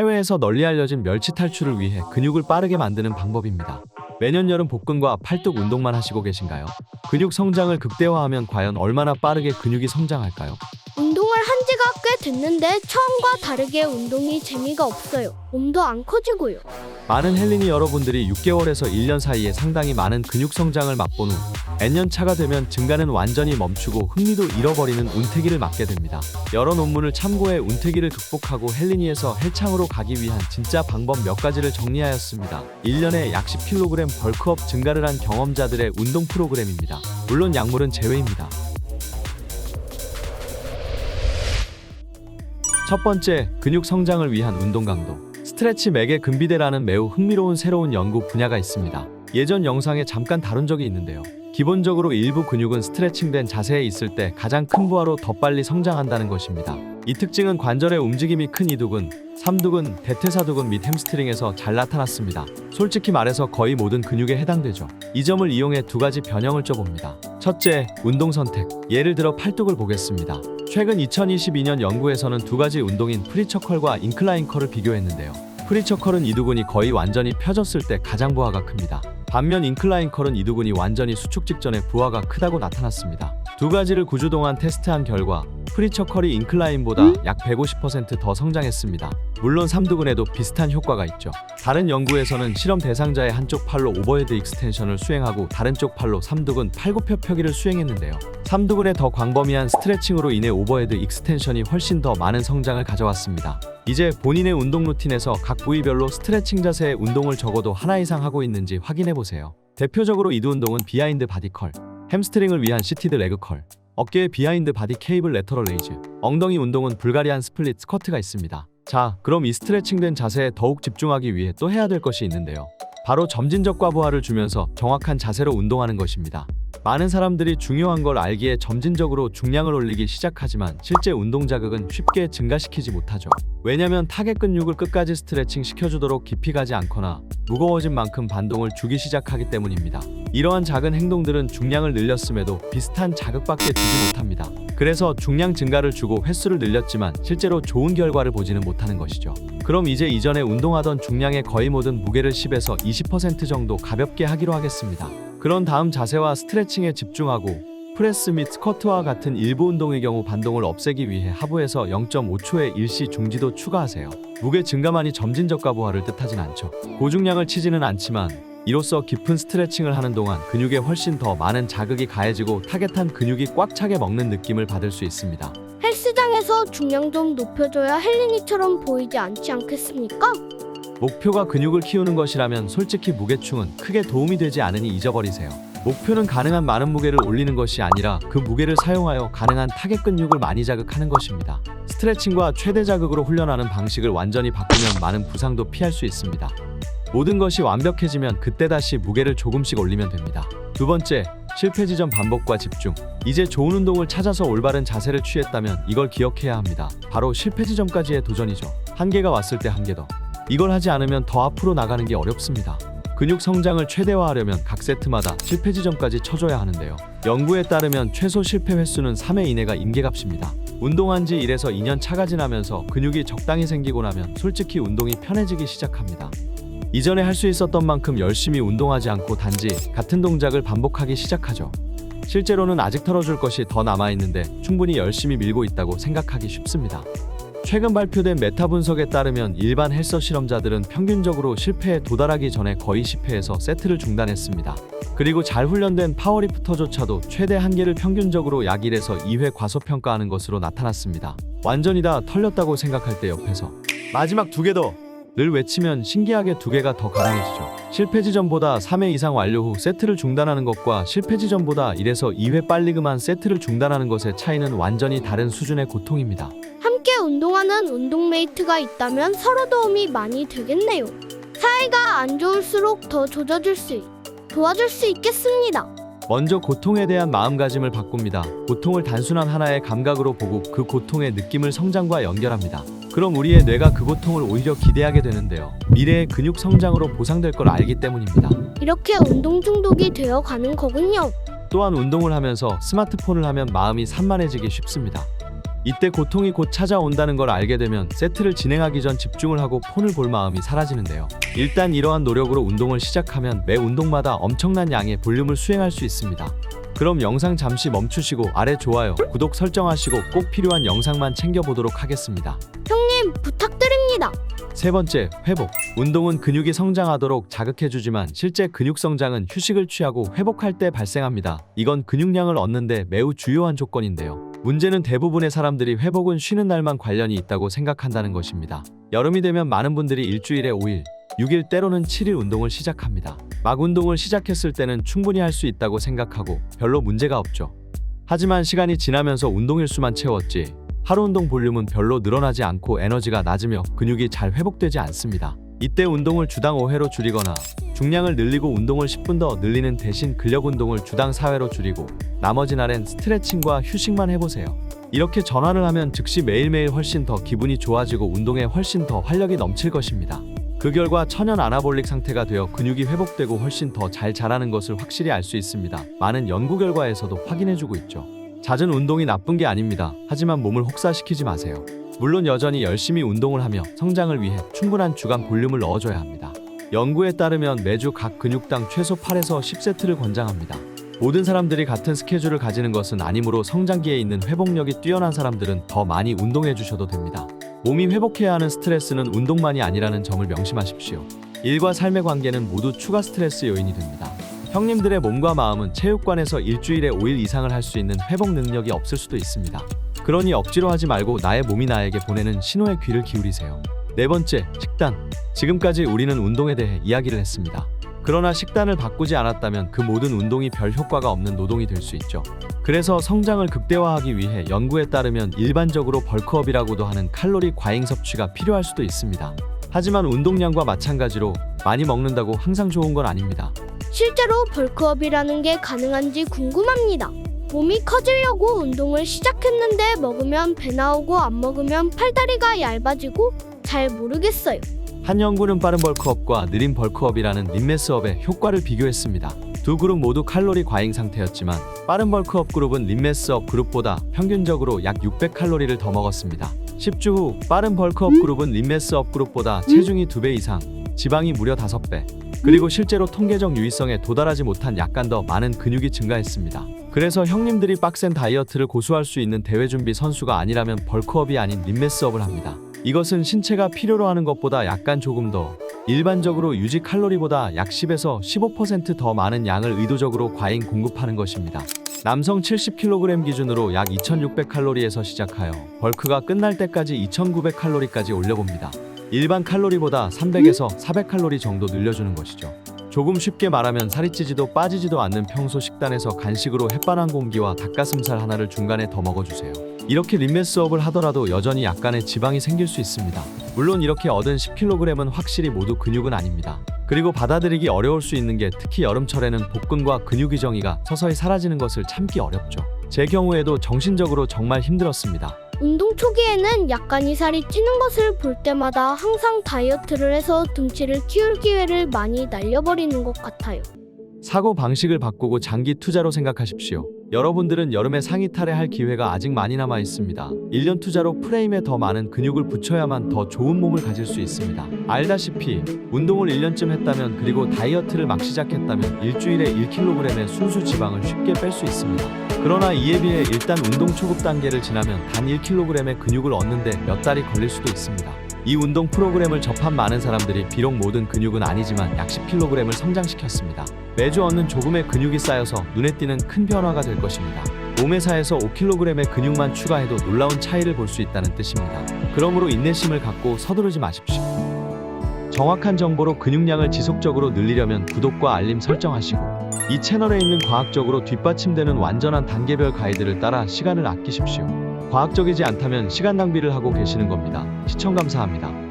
해외에서 널리 알려진 멸치 탈출을 위해 근육을 빠르게 만드는 방법입니다. 매년 여름 복근과 팔뚝 운동만 하시고 계신가요? 근육 성장을 극대화하면 과연 얼마나 빠르게 근육이 성장할까요? 운동을 한 지가 꽤 됐는데 처음과 다르게 운동이 재미가 없어요. 몸도 안 커지고요. 많은 헬린이 여러분들이 6개월에서 1년 사이에 상당히 많은 근육 성장을 맛본 후 N년 차가 되면 증가는 완전히 멈추고 흥미도 잃어버리는 운태기를 맞게 됩니다. 여러 논문을 참고해 운태기를 극복하고 헬린이에서 헬창으로 가기 위한 진짜 방법 몇 가지를 정리하였습니다. 1년에 약 10kg 벌크업 증가를 한 경험자들의 운동 프로그램입니다. 물론 약물은 제외입니다. 첫 번째, 근육 성장을 위한 운동 강도. 스트레치 맥의 근비대라는 매우 흥미로운 새로운 연구 분야가 있습니다. 예전 영상에 잠깐 다룬 적이 있는데요. 기본적으로 일부 근육은 스트레칭된 자세에 있을 때 가장 큰 부하로 더 빨리 성장한다는 것입니다. 이 특징은 관절의 움직임이 큰 이두근, 삼두근, 대퇴사두근 및 햄스트링에서 잘 나타났습니다. 솔직히 말해서 거의 모든 근육에 해당되죠. 이 점을 이용해 두 가지 변형을 쪄봅니다. 첫째, 운동 선택. 예를 들어 팔뚝을 보겠습니다. 최근 2022년 연구에서는 두 가지 운동인 프리처컬과 인클라인 컬을 비교했는데요. 프리처컬은 이두근이 거의 완전히 펴졌을 때 가장 부하가 큽니다. 반면 인클라인 컬은 이두근이 완전히 수축 직전에 부하가 크다고 나타났습니다. 두 가지를 9주 동안 테스트한 결과 프리처컬이 인클라인보다 약 150% 더 성장했습니다. 물론 삼두근에도 비슷한 효과가 있죠. 다른 연구에서는 실험 대상자의 한쪽 팔로 오버헤드 익스텐션을 수행하고 다른 쪽 팔로 삼두근 팔굽혀 펴기를 수행했는데요. 삼두근의 더 광범위한 스트레칭으로 인해 오버헤드 익스텐션이 훨씬 더 많은 성장을 가져왔습니다. 이제 본인의 운동 루틴에서 각 부위별로 스트레칭 자세의 운동을 적어도 하나 이상 하고 있는지 확인해보세요. 대표적으로 이두 운동은 비하인드 바디 컬, 햄스트링을 위한 시티드 레그 컬, 어깨의 비하인드 바디 케이블 레터럴 레이즈, 엉덩이 운동은 불가리안 스플릿 스쿼트가 있습니다. 자, 그럼 이 스트레칭된 자세에 더욱 집중하기 위해 또 해야 될 것이 있는데요. 바로 점진적 과부하를 주면서 정확한 자세로 운동하는 것입니다. 많은 사람들이 중요한 걸 알기에 점진적으로 중량을 올리기 시작하지만 실제 운동 자극은 쉽게 증가시키지 못하죠. 왜냐면 타겟 근육을 끝까지 스트레칭 시켜주도록 깊이 가지 않거나 무거워진 만큼 반동을 주기 시작하기 때문입니다. 이러한 작은 행동들은 중량을 늘렸음에도 비슷한 자극밖에 주지 못합니다. 그래서 중량 증가를 주고 횟수를 늘렸지만 실제로 좋은 결과를 보지는 못하는 것이죠. 그럼 이제 이전에 운동하던 중량의 거의 모든 무게를 10에서 20% 정도 가볍게 하기로 하겠습니다. 그런 다음 자세와 스트레칭에 집중하고 프레스 및 스쿼트와 같은 일부 운동의 경우 반동을 없애기 위해 하부에서 0.5초의 일시 중지도 추가하세요. 무게 증가만이 점진적 과부하를 뜻하진 않죠. 고중량을 치지는 않지만 이로써 깊은 스트레칭을 하는 동안 근육에 훨씬 더 많은 자극이 가해지고 타겟한 근육이 꽉 차게 먹는 느낌을 받을 수 있습니다. 헬스장에서 중량 좀 높여줘야 헬린이처럼 보이지 않지 않겠습니까? 목표가 근육을 키우는 것이라면 솔직히 무게충은 크게 도움이 되지 않으니 잊어버리세요. 목표는 가능한 많은 무게를 올리는 것이 아니라 그 무게를 사용하여 가능한 타겟 근육을 많이 자극하는 것입니다. 스트레칭과 최대 자극으로 훈련하는 방식을 완전히 바꾸면 많은 부상도 피할 수 있습니다. 모든 것이 완벽해지면 그때 다시 무게를 조금씩 올리면 됩니다. 두 번째, 실패 지점 반복과 집중. 이제 좋은 운동을 찾아서 올바른 자세를 취했다면 이걸 기억해야 합니다. 바로 실패 지점까지의 도전이죠. 한계가 왔을 때 한 개 더. 이걸 하지 않으면 더 앞으로 나가는 게 어렵습니다. 근육 성장을 최대화하려면 각 세트마다 실패 지점까지 쳐줘야 하는데요. 연구에 따르면 최소 실패 횟수는 3회 이내가 임계값입니다. 운동한 지 1에서 2년 차가 지나면서 근육이 적당히 생기고 나면 솔직히 운동이 편해지기 시작합니다. 이전에 할 수 있었던 만큼 열심히 운동하지 않고 단지 같은 동작을 반복하기 시작하죠. 실제로는 아직 털어줄 것이 더 남아있는데 충분히 열심히 밀고 있다고 생각하기 쉽습니다. 최근 발표된 메타 분석에 따르면 일반 헬스 실험자들은 평균적으로 실패에 도달하기 전에 거의 10회에서 세트를 중단했습니다. 그리고 잘 훈련된 파워리프터조차도 최대 한계를 평균적으로 약 1에서 2회 과소평가하는 것으로 나타났습니다. 완전히 다 털렸다고 생각할 때 옆에서 마지막 2개 더! 를 외치면 신기하게 2개가 더 가능해지죠. 실패 지점보다 3회 이상 완료 후 세트를 중단하는 것과 실패 지점보다 1에서 2회 빨리 그만 세트를 중단하는 것의 차이는 완전히 다른 수준의 고통입니다. 함께 운동하는 운동메이트가 있다면 서로 도움이 많이 되겠네요. 사이가 안 좋을수록 더 도와줄 수 있겠습니다. 먼저 고통에 대한 마음가짐을 바꿉니다. 고통을 단순한 하나의 감각으로 보고 그 고통의 느낌을 성장과 연결합니다. 그럼 우리의 뇌가 그 고통을 오히려 기대하게 되는데요. 미래의 근육 성장으로 보상될 걸 알기 때문입니다. 이렇게 운동 중독이 되어 가는 거군요. 또한 운동을 하면서 스마트폰을 하면 마음이 산만해지기 쉽습니다. 이때 고통이 곧 찾아온다는 걸 알게 되면 세트를 진행하기 전 집중을 하고 폰을 볼 마음이 사라지는데요. 일단 이러한 노력으로 운동을 시작하면 매 운동마다 엄청난 양의 볼륨을 수행할 수 있습니다. 그럼 영상 잠시 멈추시고 아래 좋아요, 구독 설정하시고 꼭 필요한 영상만 챙겨보도록 하겠습니다. 형님, 부탁드립니다. 세 번째, 회복. 운동은 근육이 성장하도록 자극해주지만 실제 근육 성장은 휴식을 취하고 회복할 때 발생합니다. 이건 근육량을 얻는데 매우 주요한 조건인데요. 문제는 대부분의 사람들이 회복은 쉬는 날만 관련이 있다고 생각한다는 것입니다. 여름이 되면 많은 분들이 일주일에 5일, 6일 때로는 7일 운동을 시작합니다. 막 운동을 시작했을 때는 충분히 할 수 있다고 생각하고 별로 문제가 없죠. 하지만 시간이 지나면서 운동일수만 채웠지 하루 운동 볼륨은 별로 늘어나지 않고 에너지가 낮으며 근육이 잘 회복되지 않습니다. 이때 운동을 주당 5회로 줄이거나 중량을 늘리고 운동을 10분 더 늘리는 대신 근력 운동을 주당 4회로 줄이고 나머지 날엔 스트레칭과 휴식만 해보세요. 이렇게 전환을 하면 즉시 매일매일 훨씬 더 기분이 좋아지고 운동에 훨씬 더 활력이 넘칠 것입니다. 그 결과 천연 아나볼릭 상태가 되어 근육이 회복되고 훨씬 더 잘 자라는 것을 확실히 알 수 있습니다. 많은 연구 결과에서도 확인해주고 있죠. 잦은 운동이 나쁜 게 아닙니다. 하지만 몸을 혹사시키지 마세요. 물론 여전히 열심히 운동을 하며 성장을 위해 충분한 주간 볼륨을 넣어줘야 합니다. 연구에 따르면 매주 각 근육당 최소 8에서 10세트를 권장합니다. 모든 사람들이 같은 스케줄을 가지는 것은 아니므로 성장기에 있는 회복력이 뛰어난 사람들은 더 많이 운동해 주셔도 됩니다. 몸이 회복해야 하는 스트레스는 운동만이 아니라는 점을 명심하십시오. 일과 삶의 관계는 모두 추가 스트레스 요인이 됩니다. 형님들의 몸과 마음은 체육관에서 일주일에 5일 이상을 할 수 있는 회복 능력이 없을 수도 있습니다. 그러니 억지로 하지 말고 나의 몸이 나에게 보내는 신호에 귀를 기울이세요. 네 번째, 식단. 지금까지 우리는 운동에 대해 이야기를 했습니다. 그러나 식단을 바꾸지 않았다면 그 모든 운동이 별 효과가 없는 노동이 될 수 있죠. 그래서 성장을 극대화하기 위해 연구에 따르면 일반적으로 벌크업이라고도 하는 칼로리 과잉 섭취가 필요할 수도 있습니다. 하지만 운동량과 마찬가지로 많이 먹는다고 항상 좋은 건 아닙니다. 실제로 벌크업이라는 게 가능한지 궁금합니다. 몸이 커지려고 운동을 시작했는데 먹으면 배 나오고 안 먹으면 팔다리가 얇아지고 잘 모르겠어요. 한 연구는 빠른 벌크업과 느린 벌크업이라는 림매스업의 효과를 비교했습니다. 두 그룹 모두 칼로리 과잉 상태였지만 빠른 벌크업 그룹은 림매스업 그룹보다 평균적으로 약 600칼로리를 더 먹었습니다. 10주 후 빠른 벌크업 그룹은 림매스업 그룹보다 체중이 2배 이상, 지방이 무려 5배, 그리고 실제로 통계적 유의성에 도달하지 못한 약간 더 많은 근육이 증가했습니다. 그래서 형님들이 빡센 다이어트를 고수할 수 있는 대회 준비 선수가 아니라면 벌크업이 아닌 림매스업을 합니다. 이것은 신체가 필요로 하는 것보다 약간 조금 더, 일반적으로 유지 칼로리보다 약 10에서 15% 더 많은 양을 의도적으로 과잉 공급하는 것입니다. 남성 70kg 기준으로 약 2600칼로리에서 시작하여 벌크가 끝날 때까지 2900칼로리까지 올려봅니다. 일반 칼로리보다 300에서 400칼로리 정도 늘려주는 것이죠. 조금 쉽게 말하면 살이 찌지도 빠지지도 않는 평소 식단에서 간식으로 햇반 한 공기와 닭가슴살 하나를 중간에 더 먹어주세요. 이렇게 림매스업을 하더라도 여전히 약간의 지방이 생길 수 있습니다. 물론 이렇게 얻은 10kg은 확실히 모두 근육은 아닙니다. 그리고 받아들이기 어려울 수 있는 게 특히 여름철에는 복근과 근육의 정의가 서서히 사라지는 것을 참기 어렵죠. 제 경우에도 정신적으로 정말 힘들었습니다. 운동 초기에는 약간의 살이 찌는 것을 볼 때마다 항상 다이어트를 해서 등치를 키울 기회를 많이 날려버리는 것 같아요. 사고 방식을 바꾸고 장기 투자로 생각하십시오. 여러분들은 여름에 상의 탈의할 기회가 아직 많이 남아 있습니다. 1년 투자로 프레임에 더 많은 근육을 붙여야만 더 좋은 몸을 가질 수 있습니다. 알다시피 운동을 1년쯤 했다면 그리고 다이어트를 막 시작했다면 일주일에 1kg의 순수 지방을 쉽게 뺄 수 있습니다. 그러나 이에 비해 일단 운동 초급 단계를 지나면 단 1kg의 근육을 얻는데 몇 달이 걸릴 수도 있습니다. 이 운동 프로그램을 접한 많은 사람들이 비록 모든 근육은 아니지만 약 10kg을 성장시켰습니다. 매주 얻는 조금의 근육이 쌓여서 눈에 띄는 큰 변화가 될 것입니다. 몸에사에서 5kg의 근육만 추가해도 놀라운 차이를 볼 수 있다는 뜻입니다. 그러므로 인내심을 갖고 서두르지 마십시오. 정확한 정보로 근육량을 지속적으로 늘리려면 구독과 알림 설정하시고 이 채널에 있는 과학적으로 뒷받침되는 완전한 단계별 가이드를 따라 시간을 아끼십시오. 과학적이지 않다면 시간 낭비를 하고 계시는 겁니다. 시청 감사합니다.